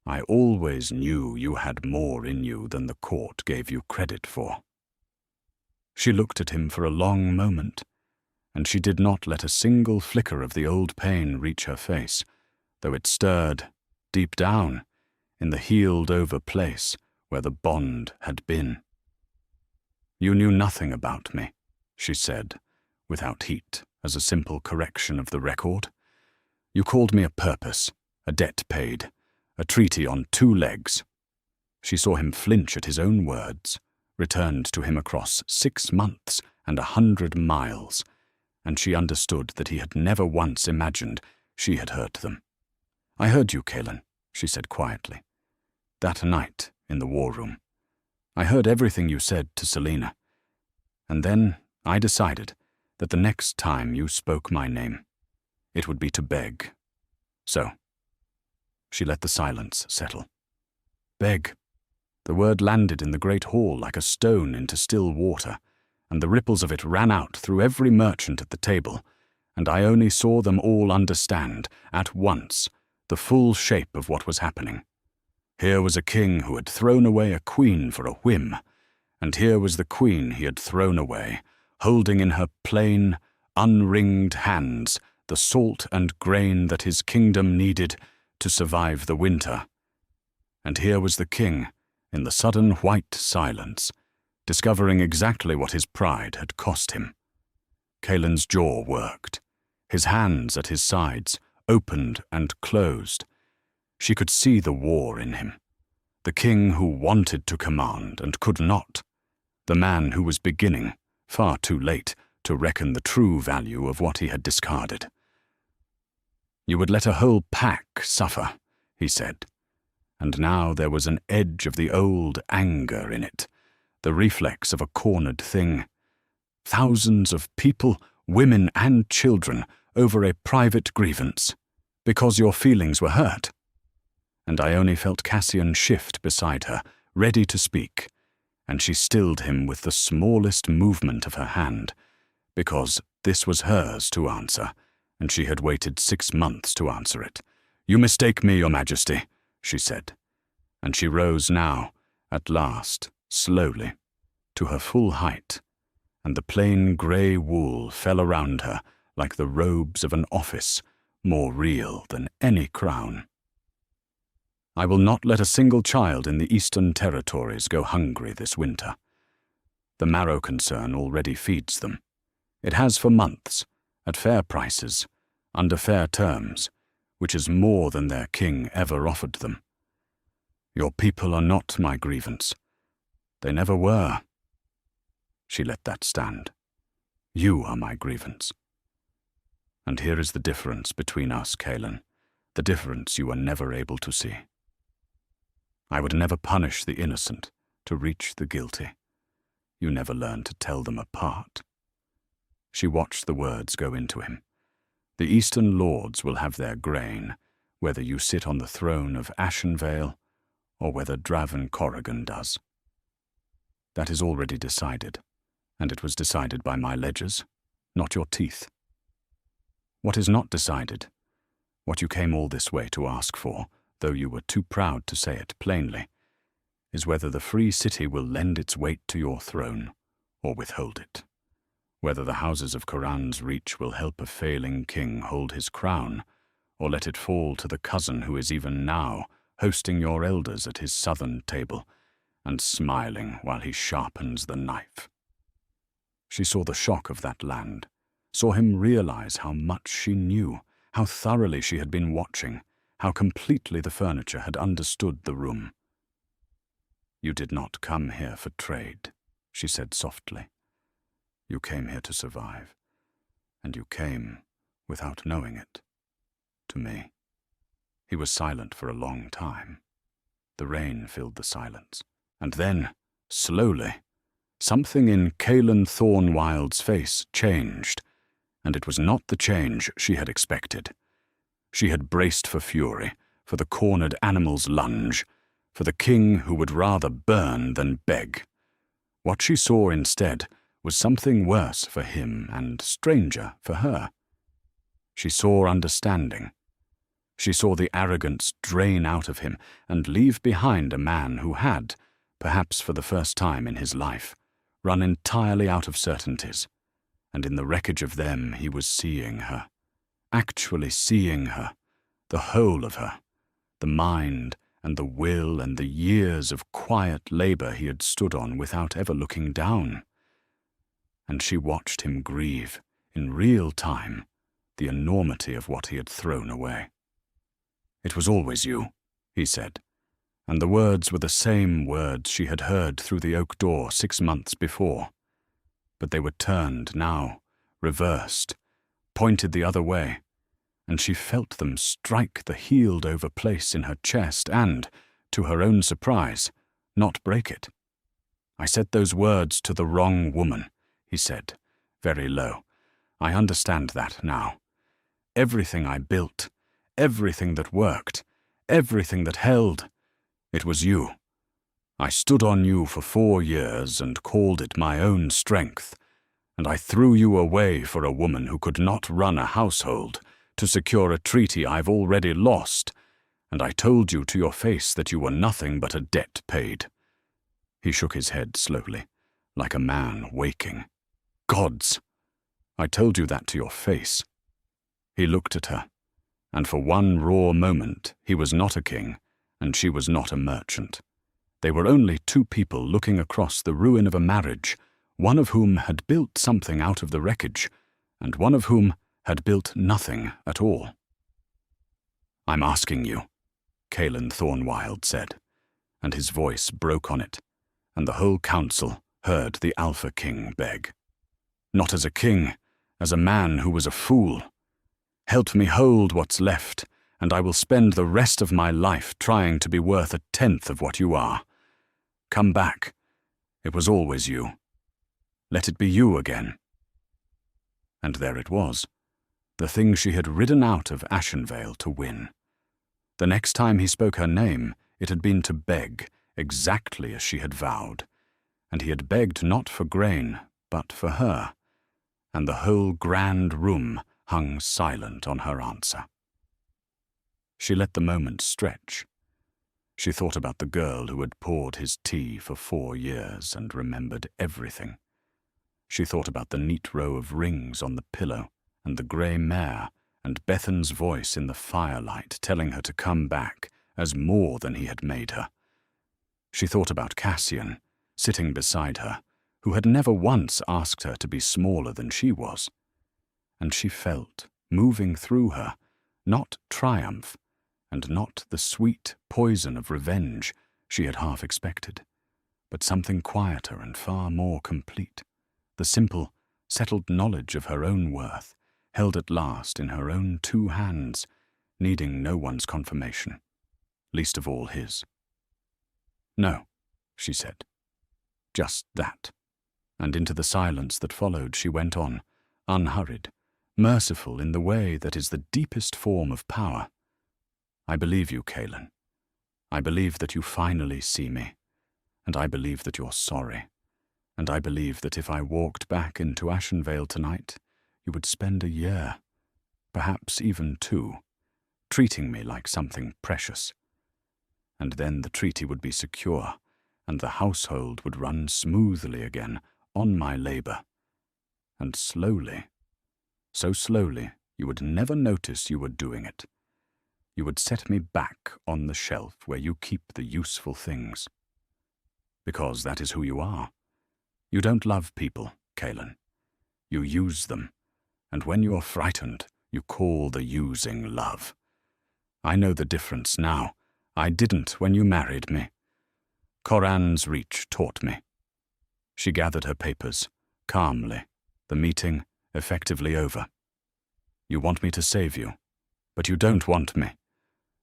"I always knew you had more in you than the court gave you credit for." She looked at him for a long moment, and she did not let a single flicker of the old pain reach her face, though it stirred, deep down, in the healed-over place where the bond had been. "You knew nothing about me," she said, without heat, as a simple correction of the record. "You called me a purpose, a debt paid, a treaty on 2 legs. She saw him flinch at his own words, returned to him across 6 months and 100 miles, and she understood that he had never once imagined she had heard them. "I heard you, Kaelin," she said quietly. "That night in the war room. I heard everything you said to Selena. And then I decided that the next time you spoke my name, it would be to beg. So." She let the silence settle. Beg. The word landed in the great hall like a stone into still water, and the ripples of it ran out through every merchant at the table, and Ione saw them all understand, at once, the full shape of what was happening. Here was a king who had thrown away a queen for a whim, and here was the queen he had thrown away, holding in her plain, unringed hands the salt and grain that his kingdom needed to survive the winter. And here was the king, in the sudden white silence, discovering exactly what his pride had cost him. Kaelin's jaw worked. His hands at his sides opened and closed. She could see the war in him. The king who wanted to command and could not. The man who was beginning, far too late, to reckon the true value of what he had discarded. "You would let a whole pack suffer," he said, and now there was an edge of the old anger in it, the reflex of a cornered thing. Thousands of people, women and children, over a private grievance, because your feelings were hurt. And Ione felt Cassian shift beside her, ready to speak, and she stilled him with the smallest movement of her hand, because this was hers to answer, and she had waited 6 months to answer it. "You mistake me, Your Majesty," she said, and she rose now, at last, slowly, to her full height, and the plain grey wool fell around her like the robes of an office, more real than any crown. "I will not let a single child in the Eastern Territories go hungry this winter. The marrow concern already feeds them. It has for months, at fair prices, under fair terms, which is more than their king ever offered them. Your people are not my grievance. They never were." She let that stand. "You are my grievance. And here is the difference between us, Kaelin, the difference you were never able to see. I would never punish the innocent to reach the guilty. You never learned to tell them apart." She watched the words go into him. "The Eastern lords will have their grain, whether you sit on the throne of Ashenvale or whether Draven Corrigan does. That is already decided, and it was decided by my ledgers, not your teeth. What is not decided, what you came all this way to ask for, though you were too proud to say it plainly, is whether the free city will lend its weight to your throne or withhold it, whether the houses of Khorran's reach will help a failing king hold his crown, or let it fall to the cousin who is even now hosting your elders at his southern table and smiling while he sharpens the knife." She saw the shock of that land, saw him realize how much she knew, how thoroughly she had been watching, how completely the furniture had understood the room. "You did not come here for trade," she said softly. "You came here to survive, and you came, without knowing it, to me." He was silent for a long time. The rain filled the silence, and then, slowly, something in Kaelin Thornwild's face changed, and it was not the change she had expected. She had braced for fury, for the cornered animal's lunge, for the king who would rather burn than beg. What she saw instead was something worse for him and stranger for her. She saw understanding. She saw the arrogance drain out of him and leave behind a man who had, perhaps for the first time in his life, run entirely out of certainties, and in the wreckage of them he was seeing her, actually seeing her, the whole of her, the mind and the will and the years of quiet labor he had stood on without ever looking down. And she watched him grieve, in real time, the enormity of what he had thrown away. "It was always you," he said, and the words were the same words she had heard through the oak door 6 months before. But they were turned now, reversed, pointed the other way, and she felt them strike the healed-over place in her chest and, to her own surprise, not break it. "I said those words to the wrong woman," he said, very low. "I understand that now. Everything I built, everything that worked, everything that held, it was you. I stood on you for 4 years and called it my own strength, and I threw you away for a woman who could not run a household, to secure a treaty I've already lost, and I told you to your face that you were nothing but a debt paid." He shook his head slowly, like a man waking. "Gods! I told you that to your face." He looked at her, and for one raw moment he was not a king, and she was not a merchant. They were only 2 people looking across the ruin of a marriage, one of whom had built something out of the wreckage, and one of whom had built nothing at all. "I'm asking you," Kaelin Thornwild said, and his voice broke on it, and the whole council heard the Alpha King beg. "Not as a king, as a man who was a fool. Help me hold what's left, and I will spend the rest of my life trying to be worth 1/10 of what you are. Come back. It was always you. Let it be you again." And there it was, the thing she had ridden out of Ashenvale to win. The next time he spoke her name, it had been to beg, exactly as she had vowed, and he had begged not for grain, but for her, and the whole grand room hung silent on her answer. She let the moment stretch. She thought about the girl who had poured his tea for 4 years and remembered everything. She thought about the neat row of rings on the pillow, and the grey mare, and Bethan's voice in the firelight telling her to come back as more than he had made her. She thought about Cassian, sitting beside her, who had never once asked her to be smaller than she was. And she felt, moving through her, not triumph, and not the sweet poison of revenge she had half expected, but something quieter and far more complete, the simple, settled knowledge of her own worth, held at last in her own 2 hands, needing no one's confirmation, least of all his. "No," she said. "Just that." And into the silence that followed she went on, unhurried, merciful in the way that is the deepest form of power. "I believe you, Kaelin. I believe that you finally see me, and I believe that you're sorry, and I believe that if I walked back into Ashenvale tonight, you would spend a year, perhaps even 2, treating me like something precious. And then the treaty would be secure, and the household would run smoothly again on my labor. And slowly, so slowly, you would never notice you were doing it. You would set me back on the shelf where you keep the useful things. Because that is who you are. You don't love people, Kaelin. You use them, and when you're frightened, you call the using love. I know the difference now. I didn't when you married me. Coran's reach taught me." She gathered her papers, calmly, the meeting effectively over. "You want me to save you, but you don't want me.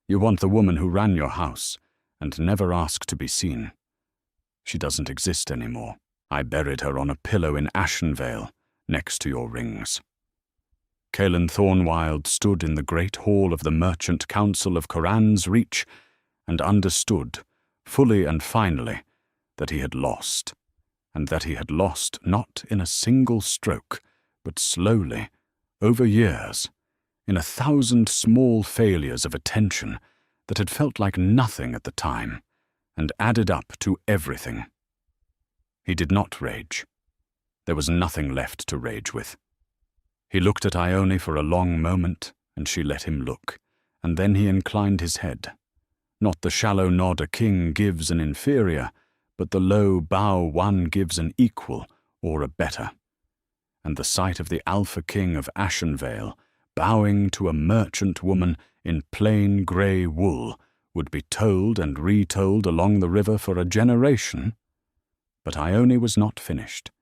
You want the woman who ran your house and never asked to be seen. She doesn't exist anymore. I buried her on a pillow in Ashenvale, next to your rings." Kaelin Thornwild stood in the great hall of the Merchant Council of Coran's Reach and understood, fully and finally, that he had lost, and that he had lost not in a single stroke, but slowly, over years, in 1,000 small failures of attention that had felt like nothing at the time, and added up to everything. He did not rage. There was nothing left to rage with. He looked at Ione for a long moment, and she let him look, and then he inclined his head. Not the shallow nod a king gives an inferior, but the low bow one gives an equal or a better. And the sight of the Alpha King of Ashenvale bowing to a merchant woman in plain grey wool would be told and retold along the river for a generation. But Ione was not finished,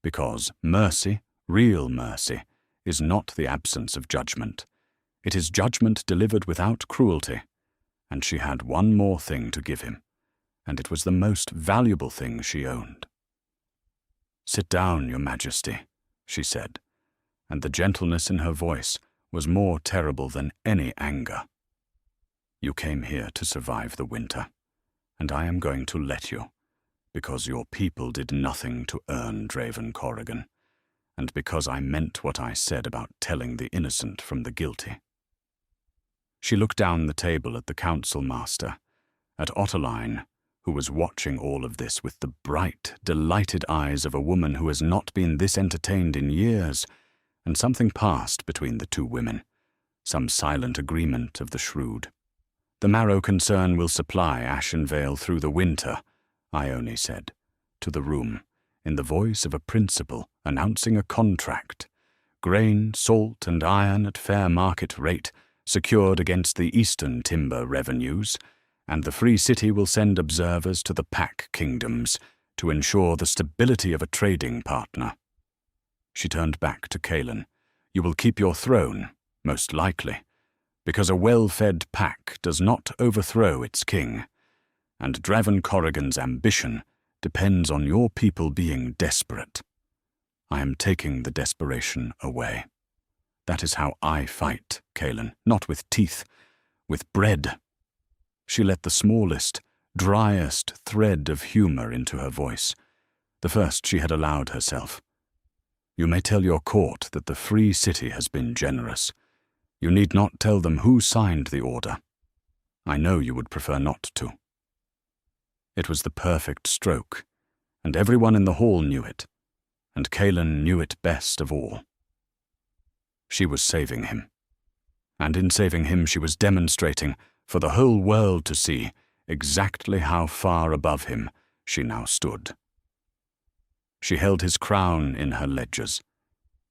because mercy, real mercy, is not the absence of judgment. It is judgment delivered without cruelty, and she had one more thing to give him, and it was the most valuable thing she owned. "Sit down, Your Majesty," she said, and the gentleness in her voice was more terrible than any anger. "You came here to survive the winter, and I am going to let you, because your people did nothing to earn Draven Corrigan, and because I meant what I said about telling the innocent from the guilty." She looked down the table at the council master, at Ottoline, who was watching all of this with the bright, delighted eyes of a woman who has not been this entertained in years, and something passed between the 2 women, some silent agreement of the shrewd. "The Marrow concern will supply Ashenvale through the winter," Ione said, to the room, in the voice of a principal announcing a contract. "Grain, salt, and iron at fair market rate, secured against the eastern timber revenues, and the Free City will send observers to the Pack Kingdoms to ensure the stability of a trading partner." She turned back to Kaelin. "You will keep your throne, most likely, Because a well-fed pack does not overthrow its king, and Draven Corrigan's ambition depends on your people being desperate. I am taking the desperation away. That is how I fight, Kaelin, not with teeth, with bread. She let the smallest, driest thread of humor into her voice, the first she had allowed herself. You may tell your court that the Free City has been generous. You need not tell them who signed the order. I know you would prefer not to. It was the perfect stroke, and everyone in the hall knew it, and Kaelin knew it best of all. She was saving him, and in saving him she was demonstrating for the whole world to see exactly how far above him she now stood. She held his crown in her ledgers.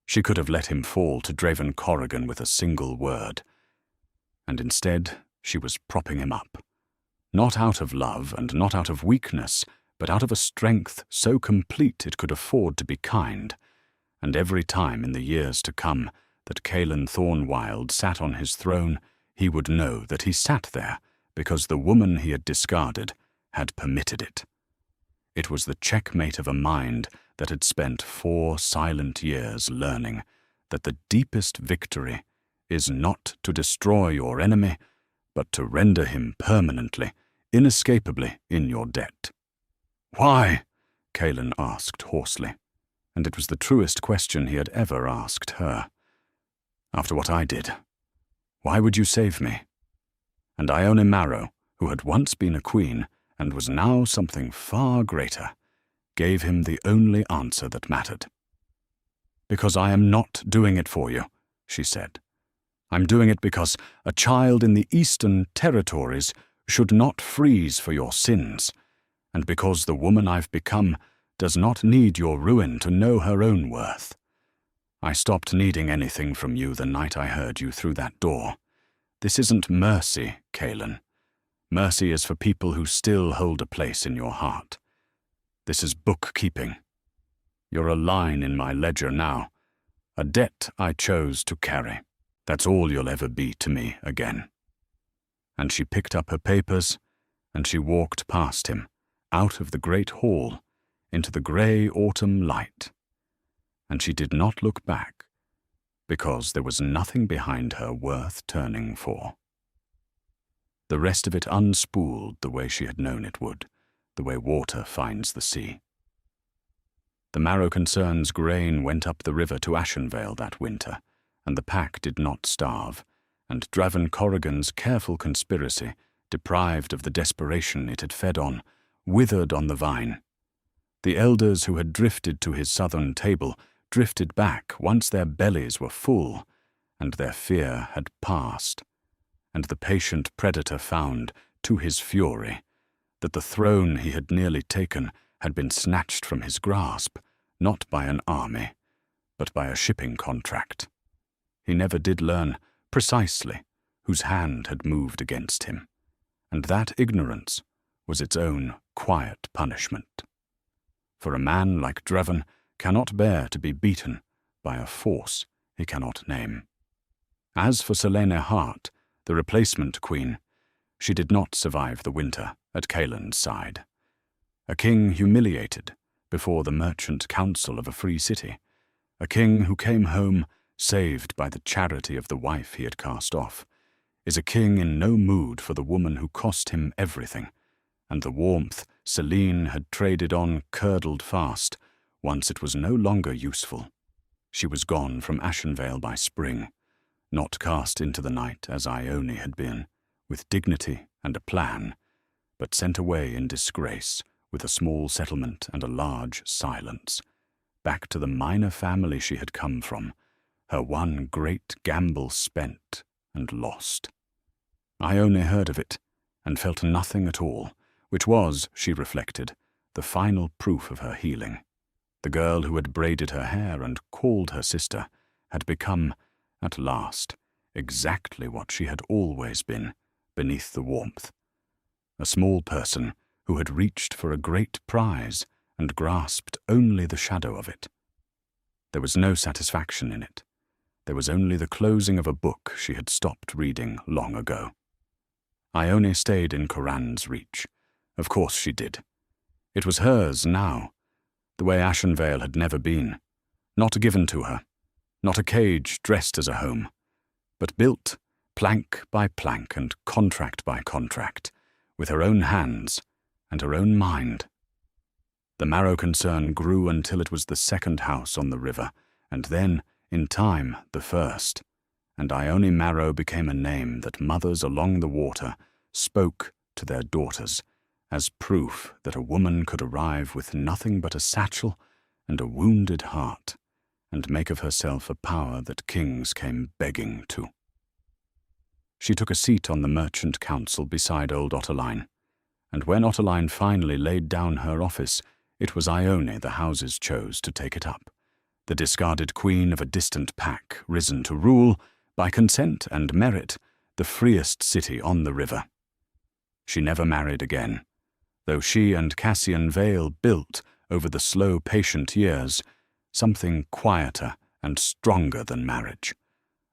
She could have let him fall to Draven Corrigan with a single word, and instead she was propping him up, not out of love and not out of weakness, but out of a strength so complete it could afford to be kind, and every time in the years to come that Kaelin Thornwild sat on his throne, he would know that he sat there because the woman he had discarded had permitted it. It was the checkmate of a mind that had spent 4 silent years learning that the deepest victory is not to destroy your enemy, but to render him permanently, inescapably in your debt. Why? Kaelin asked hoarsely, and it was the truest question he had ever asked her. After what I did, why would you save me? And Ione Marrow, who had once been a queen and was now something far greater, gave him the only answer that mattered. Because I am not doing it for you, she said. I'm doing it because a child in the Eastern Territories should not freeze for your sins, and because the woman I've become does not need your ruin to know her own worth. I stopped needing anything from you the night I heard you through that door. This isn't mercy, Kaelin. Mercy is for people who still hold a place in your heart. This is bookkeeping. You're a line in my ledger now, a debt I chose to carry. That's all you'll ever be to me again. And she picked up her papers, and she walked past him, out of the great hall, into the grey autumn light. And she did not look back, because there was nothing behind her worth turning for. The rest of it unspooled the way she had known it would, the way water finds the sea. The Marrow Concern's grain went up the river to Ashenvale that winter, and the pack did not starve, and Draven Corrigan's careful conspiracy, deprived of the desperation it had fed on, withered on the vine. The elders who had drifted to his southern table drifted back once their bellies were full, and their fear had passed, and the patient predator found, to his fury, that the throne he had nearly taken had been snatched from his grasp, not by an army, but by a shipping contract. He never did learn, precisely, whose hand had moved against him, and that ignorance was its own quiet punishment. For a man like Draven cannot bear to be beaten by a force he cannot name. As for Selene Hart, the replacement queen, she did not survive the winter at Kaelin's side. A king humiliated before the merchant council of a free city, a king who came home saved by the charity of the wife he had cast off, is a king in no mood for the woman who cost him everything, and the warmth Selene had traded on curdled fast once it was no longer useful. She was gone from Ashenvale by spring, not cast into the night as Ione had been, with dignity and a plan, but sent away in disgrace with a small settlement and a large silence, back to the minor family she had come from, her one great gamble spent and lost. Ione heard of it, and felt nothing at all, which was, she reflected, the final proof of her healing. The girl who had braided her hair and called her sister had become, at last, exactly what she had always been, beneath the warmth. A small person who had reached for a great prize and grasped only the shadow of it. There was no satisfaction in it, There was only the closing of a book she had stopped reading long ago. Ione stayed in Coran's reach. Of course she did. It was hers now, the way Ashenvale had never been. Not given to her, not a cage dressed as a home, but built plank by plank and contract by contract, with her own hands and her own mind. The Marrow concern grew until it was the second house on the river, and then, in time, the first, and Ione Marrow became a name that mothers along the water spoke to their daughters as proof that a woman could arrive with nothing but a satchel and a wounded heart, and make of herself a power that kings came begging to. She took a seat on the merchant council beside old Ottoline, and when Ottoline finally laid down her office, it was Ione the houses chose to take it up, the discarded queen of a distant pack risen to rule, by consent and merit, the freest city on the river. She never married again, though she and Cassian Vale built, over the slow, patient years, something quieter and stronger than marriage.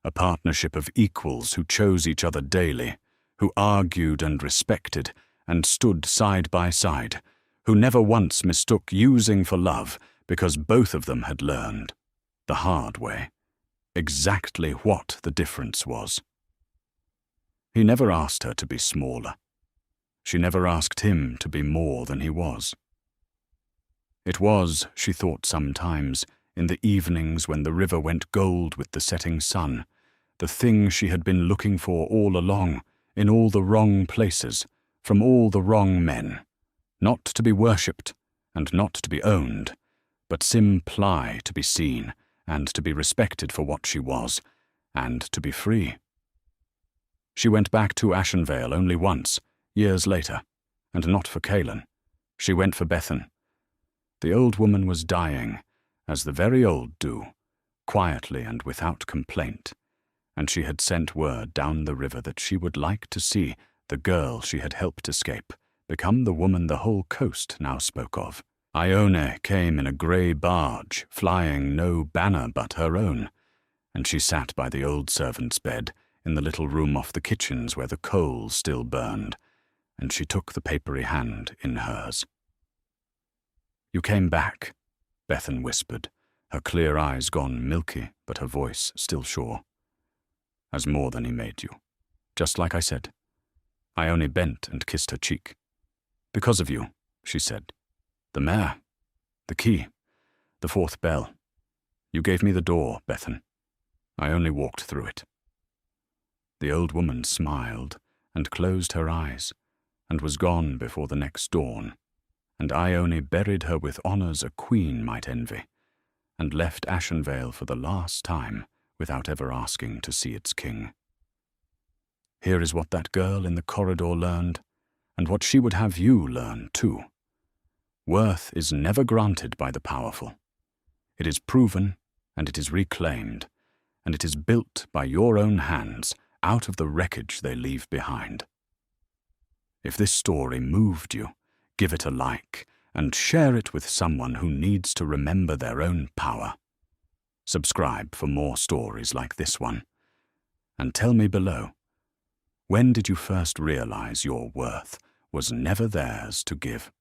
A partnership of equals who chose each other daily, who argued and respected, and stood side by side, who never once mistook using for love because both of them had learned, the hard way, exactly what the difference was. He never asked her to be smaller. She never asked him to be more than he was. It was, she thought sometimes, in the evenings when the river went gold with the setting sun, the thing she had been looking for all along, in all the wrong places, from all the wrong men, not to be worshipped and not to be owned, but simply to be seen and to be respected for what she was, and to be free. She went back to Ashenvale only once, years later, and not for Cailan. She went for Bethan. The old woman was dying, as the very old do, quietly and without complaint, and she had sent word down the river that she would like to see the girl she had helped escape become the woman the whole coast now spoke of. Ione came in a grey barge, flying no banner but her own, and she sat by the old servant's bed in the little room off the kitchens where the coals still burned, and she took the papery hand in hers. "You came back," Bethan whispered, her clear eyes gone milky, but her voice still sure. "As more than he made you. Just like I said." Ione bent and kissed her cheek. "Because of you," she said. "The mare, the key, the fourth bell. You gave me the door, Bethan. I only walked through it." The old woman smiled and closed her eyes, and was gone before the next dawn, and Ione buried her with honours a queen might envy, and left Ashenvale for the last time without ever asking to see its king. Here is what that girl in the corridor learned, and what she would have you learn too. Worth is never granted by the powerful. It is proven, and it is reclaimed, and it is built by your own hands out of the wreckage they leave behind. If this story moved you, give it a like, and share it with someone who needs to remember their own power. Subscribe for more stories like this one. And tell me below, when did you first realize your worth was never theirs to give?